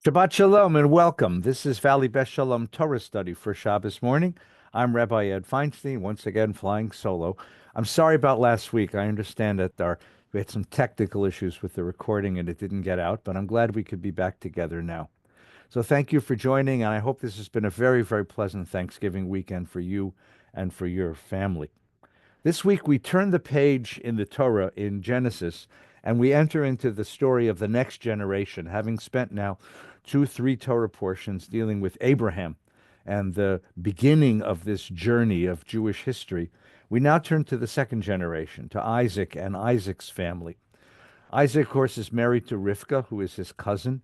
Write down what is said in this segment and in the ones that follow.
Shabbat Shalom and welcome. This is Valley Best Shalom Torah study for Shabbos morning. I'm Rabbi Ed Feinstein, once again flying solo. I'm sorry about last week. I understand that we had some technical issues with the recording and it didn't get out, but I'm glad we could be back together now. So thank you for joining, and I hope this has been a very, very pleasant Thanksgiving weekend for you and for your family. This week we turn the page in the Torah in Genesis and we enter into the story of the next generation, having spent now three Torah portions dealing with Abraham and the beginning of this journey of Jewish history. We now turn to the second generation, to Isaac and Isaac's family. Isaac, of course, is married to Rivka, who is his cousin.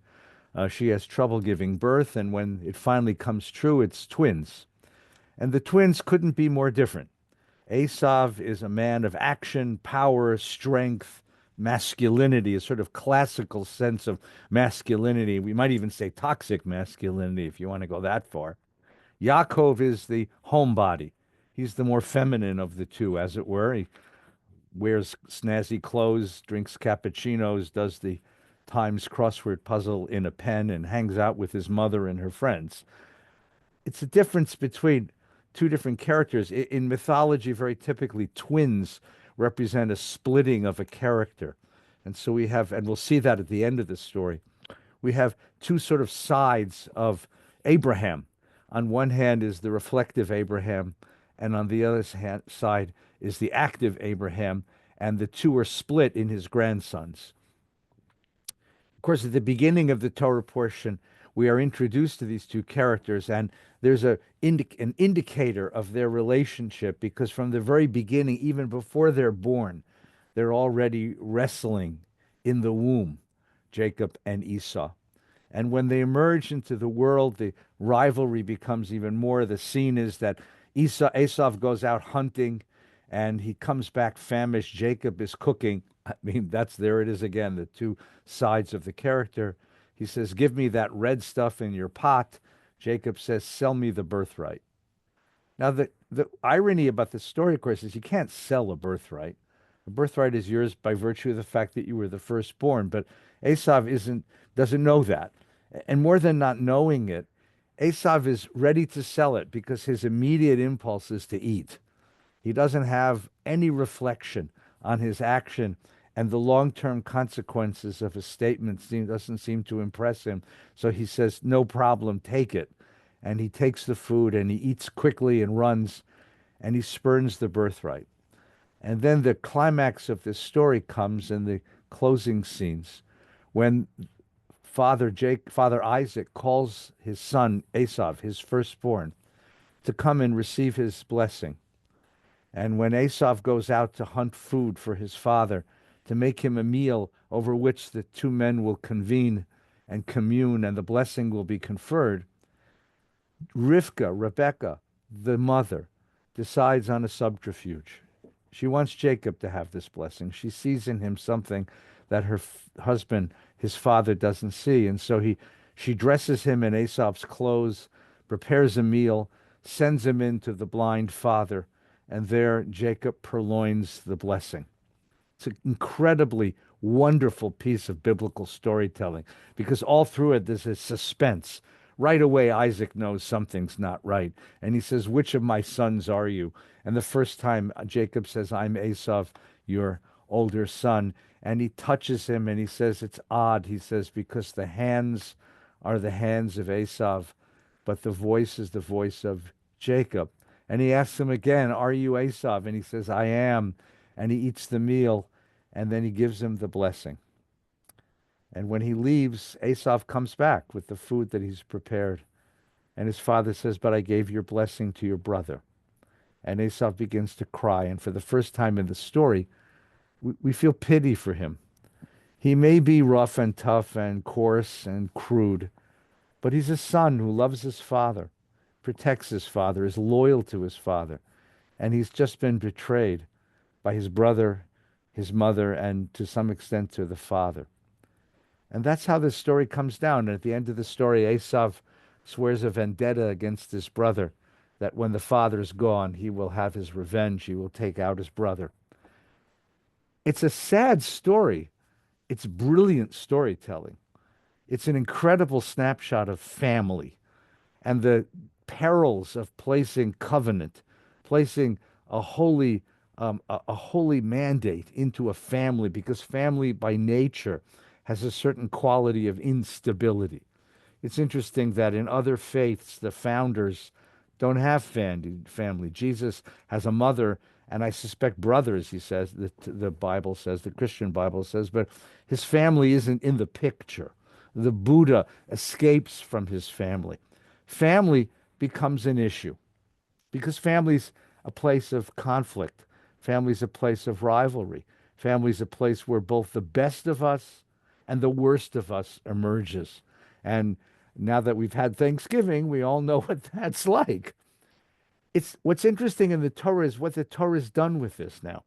She has trouble giving birth, and when it finally comes true, it's twins. And the twins couldn't be more different. Esav is a man of action, power, strength, masculinity, a sort of classical sense of masculinity. We might even say toxic masculinity if you want to go that far. Yaakov is the homebody. He's the more feminine of the two, as it were. He wears snazzy clothes, drinks cappuccinos, does the Times crossword puzzle in a pen, and hangs out with his mother and her friends. It's a difference between two different characters. In mythology, very typically, twins represent a splitting of a character. And so we have, and we'll see that at the end of the story, we have two sort of sides of Abraham. On one hand is the reflective Abraham, and on the other side is the active Abraham, and the two are split in his grandsons. Of course, at the beginning of the Torah portion, we are introduced to these two characters, and there's an indicator of their relationship because from the very beginning, even before they're born, they're already wrestling in the womb, Jacob and Esau. And when they emerge into the world, the rivalry becomes even more. The scene is that Esau goes out hunting and he comes back famished. Jacob is cooking. I mean, there it is again, the two sides of the character. He says, "Give me that red stuff in your pot." Jacob says, "Sell me the birthright." Now, the irony about the story, of course, is you can't sell a birthright. A birthright is yours by virtue of the fact that you were the firstborn. But Esav doesn't know that. And more than not knowing it, Esav is ready to sell it because his immediate impulse is to eat. He doesn't have any reflection on his action, and the long-term consequences of his statement doesn't seem to impress him. So he says, "No problem, take it." And he takes the food and he eats quickly and runs, and he spurns the birthright. And then the climax of this story comes in the closing scenes when Father Isaac calls his son Esav, his firstborn, to come and receive his blessing. And when Esav goes out to hunt food for his father, to make him a meal over which the two men will convene and commune and the blessing will be conferred, Rebecca, the mother, decides on a subterfuge. She wants Jacob to have this blessing. She sees in him something that her husband, his father, doesn't see. And so she dresses him in Esav's clothes, prepares a meal, sends him in to the blind father, and there Jacob purloins the blessing. It's an incredibly wonderful piece of biblical storytelling because all through it there's a suspense. Right away, Isaac knows something's not right. And he says, "Which of my sons are you?" And the first time Jacob says, "I'm Esav, your older son." And he touches him and he says, "It's odd." He says, "Because the hands are the hands of Esav, but the voice is the voice of Jacob." And he asks him again, "Are you Esav?" And he says, "I am." And he eats the meal and then he gives him the blessing. And when he leaves, Esav comes back with the food that he's prepared. And his father says, "But I gave your blessing to your brother." And Esav begins to cry. And for the first time in the story, we feel pity for him. He may be rough and tough and coarse and crude, but he's a son who loves his father, protects his father, is loyal to his father. And he's just been betrayed by his brother, his mother, and to some extent to the father. And that's how this story comes down. And at the end of the story, Esav swears a vendetta against his brother, that when the father's gone, he will have his revenge. He will take out his brother. It's a sad story. It's brilliant storytelling. It's an incredible snapshot of family and the perils of placing covenant, placing a holy a holy mandate into a family, because family by nature has a certain quality of instability. It's interesting that in other faiths, the founders don't have family. Jesus has a mother, and I suspect brothers, he says, the Bible says, the Christian Bible says, but his family isn't in the picture. The Buddha escapes from his family. Family becomes an issue because family's a place of conflict. Family's a place of rivalry. Family's a place where both the best of us and the worst of us emerges. And now that we've had Thanksgiving, we all know what that's like. It's what's interesting in the Torah is what the Torah has done with this now.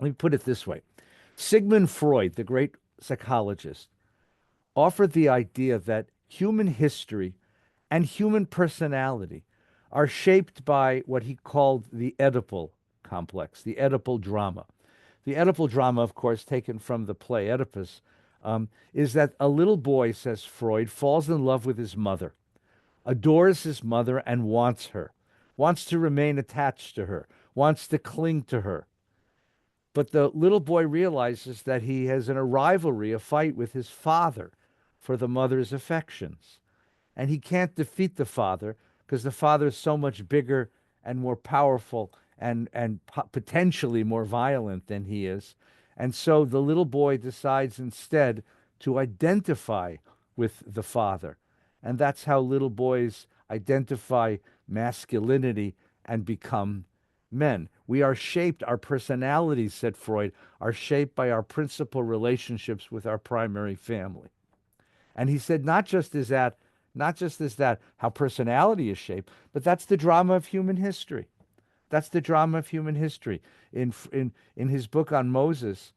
Let me put it this way. Sigmund Freud, the great psychologist, offered the idea that human history and human personality are shaped by what he called the Oedipal complex, the Oedipal drama. The Oedipal drama, of course, taken from the play Oedipus, is that a little boy, says Freud, falls in love with his mother, adores his mother, and wants her, wants to remain attached to her, wants to cling to her. But the little boy realizes that he has in a rivalry, a fight with his father for the mother's affections. And he can't defeat the father because the father is so much bigger and more powerful and potentially more violent than he is. And so the little boy decides instead to identify with the father. And that's how little boys identify masculinity and become men. We are shaped, our personalities, said Freud, are shaped by our principal relationships with our primary family. And he said, not just is that how personality is shaped, but that's the drama of human history. That's the drama of human history. In his book on Moses,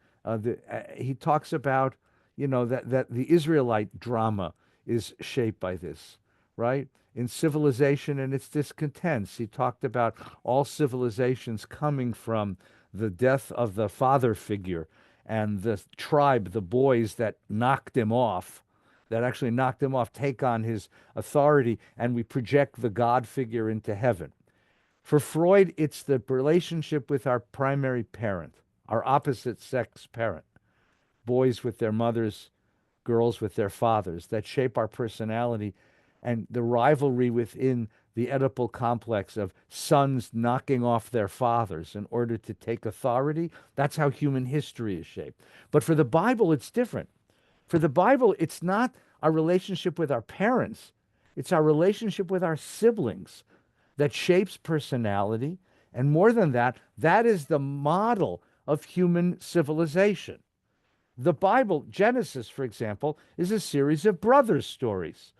he talks about, that the Israelite drama is shaped by this, right? In Civilization and Its Discontents, he talked about all civilizations coming from the death of the father figure and the tribe, the boys that knocked him off, that actually knocked him off, take on his authority, and we project the God figure into heaven. For Freud, it's the relationship with our primary parent, our opposite sex parent, boys with their mothers, girls with their fathers, that shape our personality, and the rivalry within the Oedipal complex of sons knocking off their fathers in order to take authority. That's how human history is shaped. But for the Bible, it's different. For the Bible, it's not our relationship with our parents, it's our relationship with our siblings that shapes personality. And more than that, that is the model of human civilization. The Bible, Genesis, for example, is a series of brothers' stories,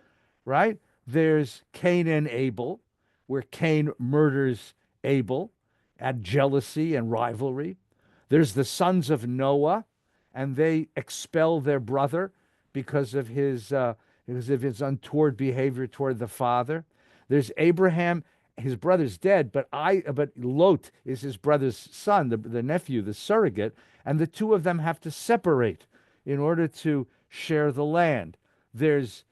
right? There's Cain and Abel, where Cain murders Abel at jealousy and rivalry. There's the sons of Noah, and they expel their brother because of his untoward behavior toward the father. There's Abraham, his brother's dead, but Lot is his brother's son, the nephew, the surrogate, and the two of them have to separate in order to share the land. There's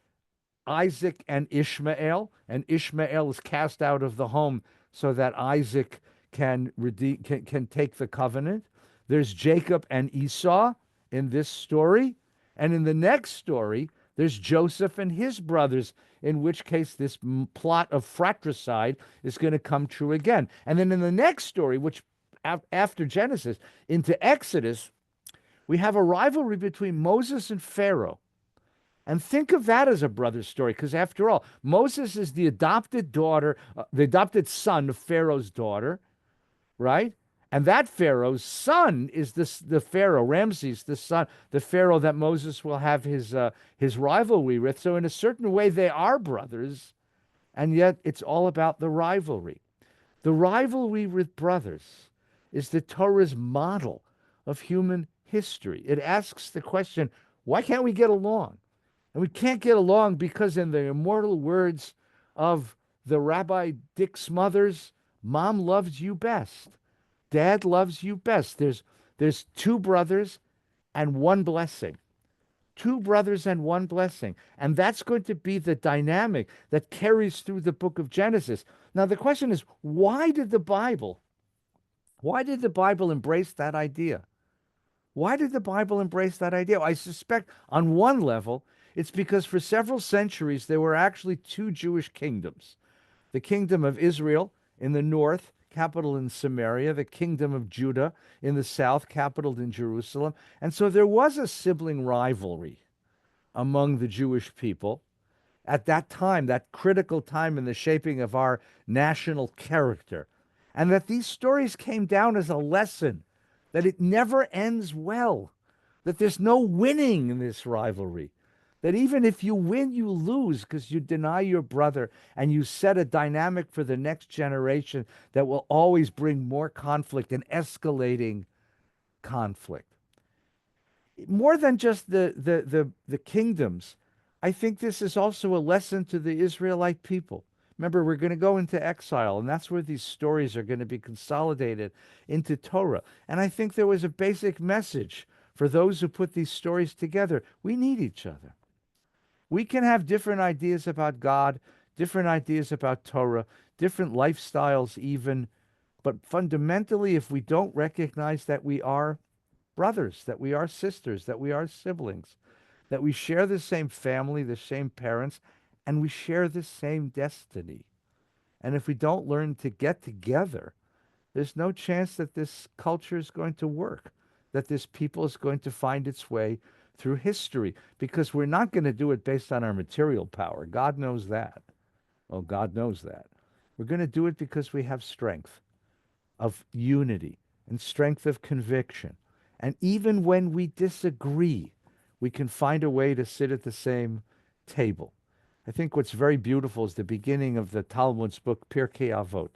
Isaac and Ishmael is cast out of the home so that Isaac can take the covenant. There's Jacob and Esau in this story. And in the next story, there's Joseph and his brothers, in which case this plot of fratricide is going to come true again. And then in the next story, which after Genesis, into Exodus, we have a rivalry between Moses and Pharaoh. And think of that as a brother story, because after all, Moses is the adopted son of Pharaoh's daughter, right? And that Pharaoh's son is the Pharaoh, Ramses, the Pharaoh that Moses will have his rivalry with. So in a certain way, they are brothers, and yet it's all about the rivalry. The rivalry with brothers is the Torah's model of human history. It asks the question, why can't we get along? And we can't get along because, in the immortal words of the Rabbi Dick Smothers, Mom loves you best. Dad loves you best. There's two brothers and one blessing. two brothers and one blessing. And that's going to be the dynamic that carries through the book of Genesis. Now, the question is, why did the Bible embrace that idea? Why did the Bible embrace that idea? I suspect on one level, it's because for several centuries there were actually two Jewish kingdoms. The kingdom of Israel in the north, capital in Samaria, the kingdom of Judah in the south, capital in Jerusalem. And so there was a sibling rivalry among the Jewish people at that time, that critical time in the shaping of our national character. And that these stories came down as a lesson that it never ends well, that there's no winning in this rivalry, that even if you win, you lose because you deny your brother and you set a dynamic for the next generation that will always bring more conflict and escalating conflict. More than just the kingdoms, I think this is also a lesson to the Israelite people. Remember, we're going to go into exile, and that's where these stories are going to be consolidated into Torah. And I think there was a basic message for those who put these stories together. We need each other. We can have different ideas about God, different ideas about Torah, different lifestyles even, but fundamentally, if we don't recognize that we are brothers, that we are sisters, that we are siblings, that we share the same family, the same parents, and we share the same destiny. And if we don't learn to get together, there's no chance that this culture is going to work, that this people is going to find its way through history, because we're not going to do it based on our material power. God knows that. Oh, God knows that. We're going to do it because we have strength of unity and strength of conviction. And even when we disagree, we can find a way to sit at the same table. I think what's very beautiful is the beginning of the Talmud's book, Pirkei Avot,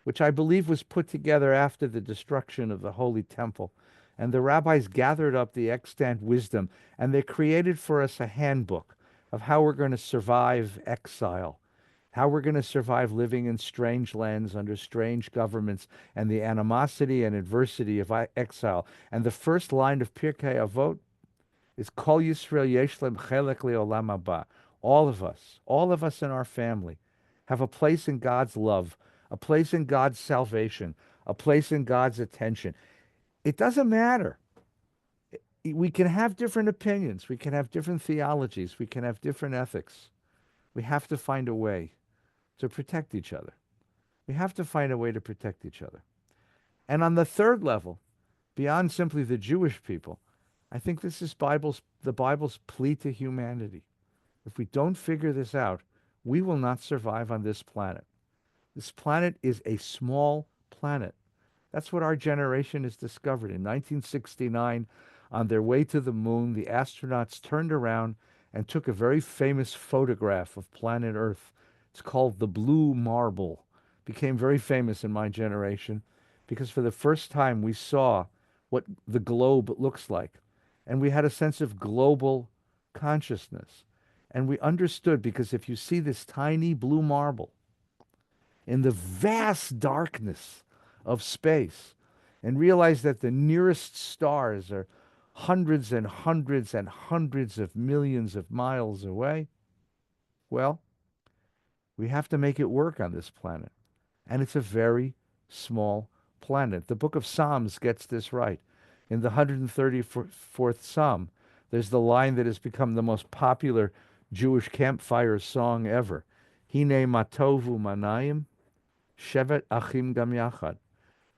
which I believe was put together after the destruction of the Holy Temple. And the rabbis gathered up the extant wisdom, and they created for us a handbook of how we're going to survive exile, how we're going to survive living in strange lands under strange governments, and the animosity and adversity of exile. And the first line of Pirkei Avot is Kol Yisrael yesh lem chelek le'olam haba. All of us in our family have a place in God's love, a place in God's salvation, a place in God's attention. It doesn't matter. We can have different opinions. We can have different theologies. We can have different ethics. We have to find a way to protect each other. We have to find a way to protect each other. And on the third level, beyond simply the Jewish people, I think this is the Bible's plea to humanity. If we don't figure this out, we will not survive on this planet. This planet is a small planet. That's what our generation has discovered. In 1969, on their way to the moon, the astronauts turned around and took a very famous photograph of planet Earth. It's called the Blue Marble. Became very famous in my generation because for the first time we saw what the globe looks like. And we had a sense of global consciousness. And we understood, because if you see this tiny blue marble in the vast darkness of space and realize that the nearest stars are hundreds and hundreds and hundreds of millions of miles away, well, we have to make it work on this planet. And it's a very small planet. The book of Psalms gets this right. In the 134th Psalm, there's the line that has become the most popular Jewish campfire song ever. Hine matovu manayim, shevet achim gam yachad.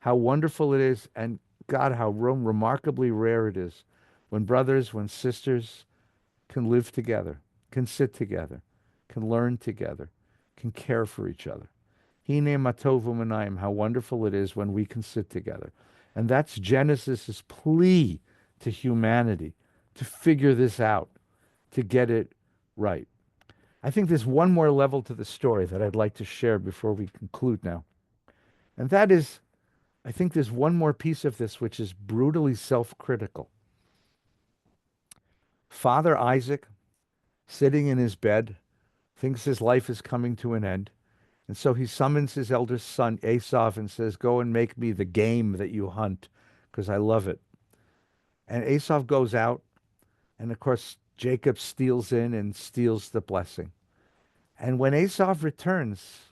How wonderful it is, and God, how remarkably rare it is when brothers, when sisters can live together, can sit together, can learn together, can care for each other. Hine matovu manayim, how wonderful it is when we can sit together. And that's Genesis's plea to humanity, to figure this out, to get it right. I think there's one more level to the story that I'd like to share before we conclude now. And that is, I think there's one more piece of this which is brutally self-critical. Father Isaac, sitting in his bed, thinks his life is coming to an end. And so he summons his eldest son, Esau, and says, go and make me the game that you hunt, because I love it. And Esau goes out, and of course, Jacob steals in and steals the blessing. And when Esau returns,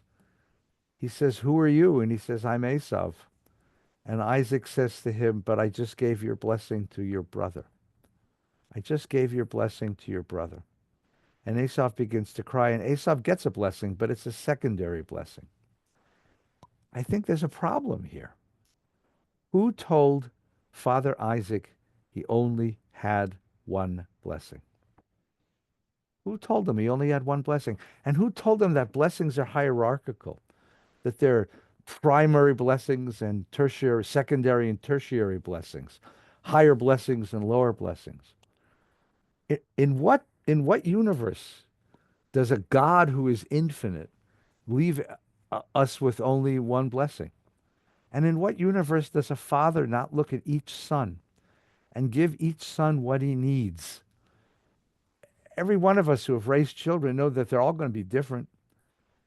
he says, "Who are you?" And he says, "I'm Esau." And Isaac says to him, "But I just gave your blessing to your brother. I just gave your blessing to your brother." And Esau begins to cry, and Esau gets a blessing, but it's a secondary blessing. I think there's a problem here. Who told Father Isaac he only had one blessing? Who told him he only had one blessing? And who told him that blessings are hierarchical, that they're primary blessings and tertiary, secondary and tertiary blessings, higher blessings and lower blessings? In what universe does a God who is infinite leave us with only one blessing? And in what universe does a father not look at each son and give each son what he needs? Every one of us who have raised children know that they're all going to be different.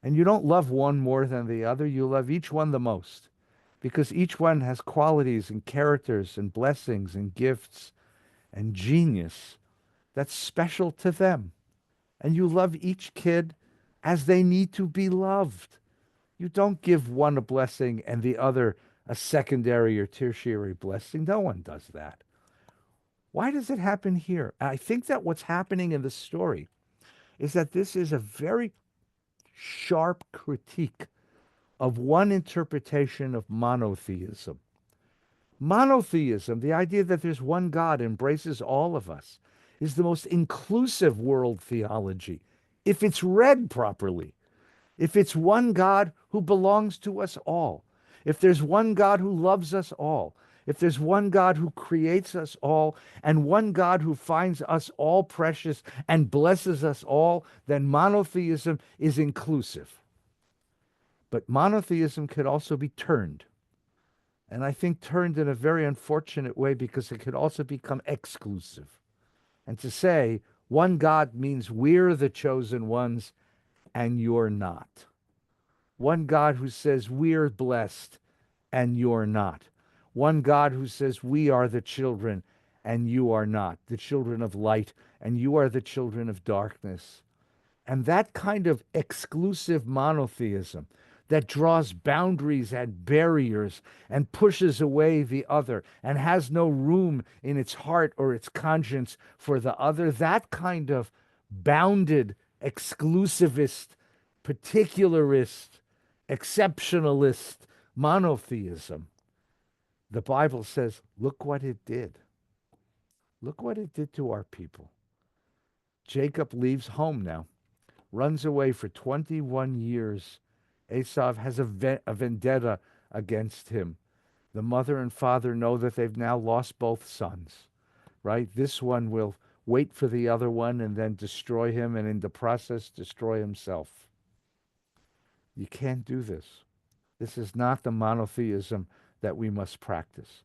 And you don't love one more than the other. You love each one the most because each one has qualities and characters and blessings and gifts and genius that's special to them. And you love each kid as they need to be loved. You don't give one a blessing and the other a secondary or tertiary blessing. No one does that. Why does it happen here? I think that what's happening in the story is that this is a very sharp critique of one interpretation of monotheism. Monotheism, the idea that there's one God embraces all of us, is the most inclusive world theology if it's read properly. If it's one God who belongs to us all, if there's one God who loves us all, if there's one God who creates us all, and one God who finds us all precious and blesses us all, then monotheism is inclusive. But monotheism could also be turned. And I think turned in a very unfortunate way because it could also become exclusive. And to say one God means we're the chosen ones and you're not. One God who says we're blessed and you're not. One God who says we are the children and you are not, the children of light, and you are the children of darkness. And that kind of exclusive monotheism that draws boundaries and barriers and pushes away the other and has no room in its heart or its conscience for the other, that kind of bounded, exclusivist, particularist, exceptionalist monotheism, the Bible says, look what it did. Look what it did to our people. Jacob leaves home now, runs away for 21 years. Esau has a vendetta against him. The mother and father know that they've now lost both sons, right? This one will wait for the other one and then destroy him, and in the process destroy himself. You can't do this. This is not the monotheism that we must practice.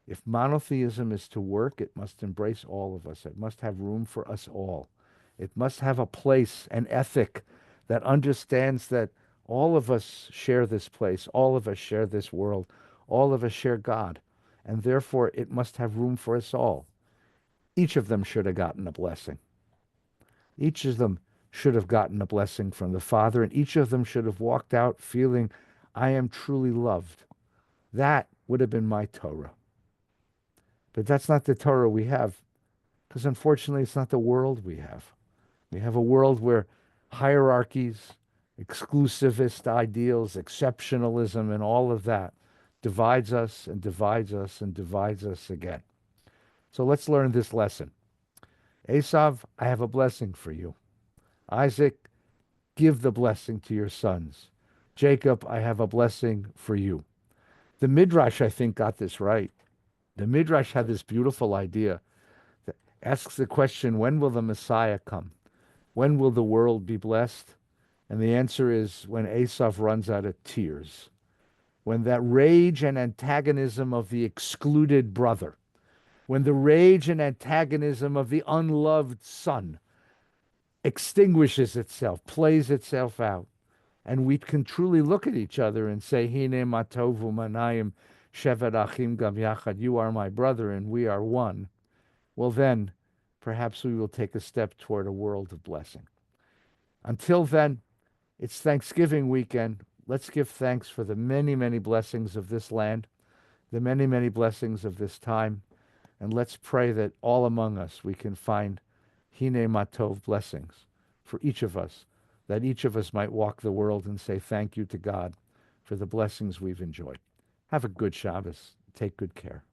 If monotheism is to work, it must embrace all of us. It must have room for us all. It must have a place, an ethic that understands that all of us share this place, all of us share this world, all of us share God, and therefore it must have room for us all. Each of them should have gotten a blessing. Each of them should have gotten a blessing from the Father, and each of them should have walked out feeling, I am truly loved. That would have been my Torah. But that's not the Torah we have, because unfortunately it's not the world we have. We have a world where hierarchies, exclusivist ideals, exceptionalism, and all of that divides us and divides us and divides us again. So let's learn this lesson. Esau, I have a blessing for you. Isaac, give the blessing to your sons. Jacob, I have a blessing for you. The Midrash, I think, got this right. The Midrash had this beautiful idea that asks the question, when will the Messiah come? When will the world be blessed? And the answer is when Esau runs out of tears. When that rage and antagonism of the excluded brother, when the rage and antagonism of the unloved son extinguishes itself, plays itself out, and we can truly look at each other and say, Hine matovu manayim shevet achim gam yachad, you are my brother and we are one. Well then, perhaps we will take a step toward a world of blessing. Until then, it's Thanksgiving weekend. Let's give thanks for the many, many blessings of this land, the many, many blessings of this time, and let's pray that all among us we can find Hine Matov blessings for each of us, that each of us might walk the world and say thank you to God for the blessings we've enjoyed. Have a good Shabbos. Take good care.